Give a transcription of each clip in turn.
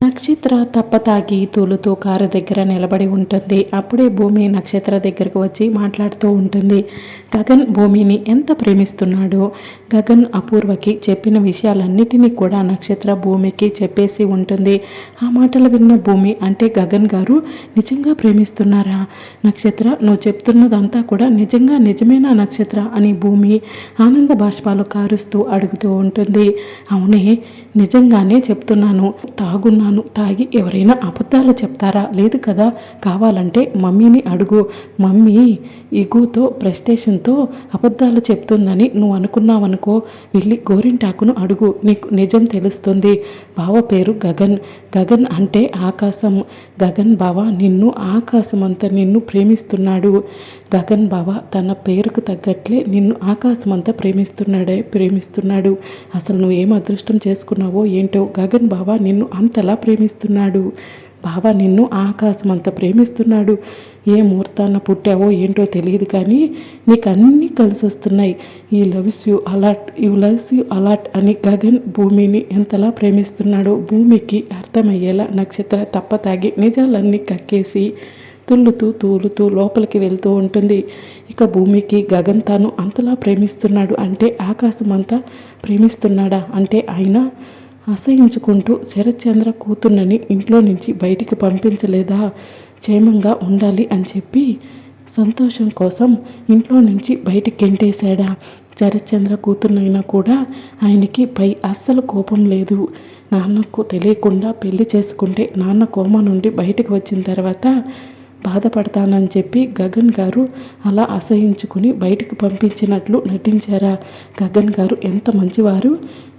నక్షత్ర తప్పతాగి తూలుతూ కారు దగ్గర నిలబడి ఉంటుంది. అప్పుడే భూమి నక్షత్ర దగ్గరకు వచ్చి మాట్లాడుతూ ఉంటుంది. గగన్ భూమిని ఎంత ప్రేమిస్తున్నాడో గగన్ అపూర్వకి చెప్పిన విషయాలన్నిటినీ కూడా నక్షత్ర భూమికి చెప్పేసి ఉంటుంది. ఆ మాటలు విన్న భూమి, అంటే గగన్ గారు నిజంగా ప్రేమిస్తున్నారా నక్షత్ర? నువ్వు చెప్తున్నదంతా కూడా నిజమేనా నక్షత్ర అని భూమి ఆనంద బాష్పాలు కారుస్తూ అడుగుతూ ఉంటుంది. అవునే, నిజంగానే చెప్తున్నాను. తాగి ఎవరైనా అబద్ధాలు చెప్తారా? లేదు కదా. కావాలంటే మమ్మీని అడుగు. మమ్మీ ఇగుతో ప్రెస్టేషన్తో అబద్ధాలు చెప్తుందని నువ్వు అనుకున్నావనుకో, వెళ్ళి గోరింటాకును అడుగు, నీకు నిజం తెలుస్తుంది. బావ పేరు గగన్. గగన్ అంటే ఆకాశం. గగన్ బావ నిన్ను ఆకాశమంతా నిన్ను ప్రేమిస్తున్నాడు. గగన్ బావ తన పేరుకు తగ్గట్లే నిన్ను ఆకాశమంతా ప్రేమిస్తున్నాడు. అసలు నువ్వు ఏం అదృష్టం చేసుకున్నావో ఏంటో, గగన్ బావ నిన్ను అంతలా ప్రేమిస్తున్నాడు. బావ నిన్ను ఆకాశం అంత ప్రేమిస్తున్నాడు. ఏ ముహూర్తాన పుట్టావో ఏంటో తెలియదు, కానీ నీకు అన్నీ కలిసి వస్తున్నాయి. ఈ లవ్స్ యూ అలాట్ అని గగన్ భూమిని ఎంతలా ప్రేమిస్తున్నాడో భూమికి అర్థమయ్యేలా నక్షత్ర తప్పతాగి నిజాలన్నీ కక్కేసి తూలుతూ లోపలికి వెళ్తూ ఉంటుంది. ఇక భూమికి గగన్ తాను అంతలా ప్రేమిస్తున్నాడు అంటే ఆకాశం అంతా ప్రేమిస్తున్నాడా అంటే ఆయన అసహించుకుంటూ శరత్చంద్ర కూతుర్నని ఇంట్లో నుంచి బయటికి పంపించలేదా? క్షేమంగా ఉండాలి అని చెప్పి సంతోషం కోసం ఇంట్లో నుంచి బయటికి గెంటేశాడా? శరత్చంద్ర కూతుర్నైనా కూడా ఆయనకి పై అస్సలు కోపం లేదు. నాన్నకు తెలియకుండా పెళ్లి చేసుకుంటే నాన్న కోమా నుండి బయటకు వచ్చిన తర్వాత బాధపడతానని చెప్పి గగన్ గారు అలా అసహించుకుని బయటకు పంపించినట్లు నటించారా? గగన్ గారు ఎంత మంచివారు,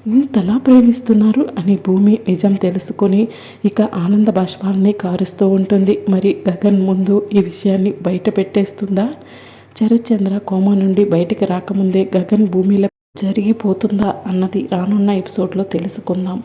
ఇంతలా ప్రేమిస్తున్నారు అని భూమి నిజం తెలుసుకొని ఇక ఆనంద బాష్పాలని కారుస్తూ ఉంటుంది. మరి గగన్ ముందు ఈ విషయాన్ని బయట పెట్టేస్తుందా? శరత్చంద్ర కోమా నుండి బయటికి రాకముందే గగన్ భూమిలో జరిగిపోతుందా అన్నది రానున్న ఎపిసోడ్లో తెలుసుకుందాం.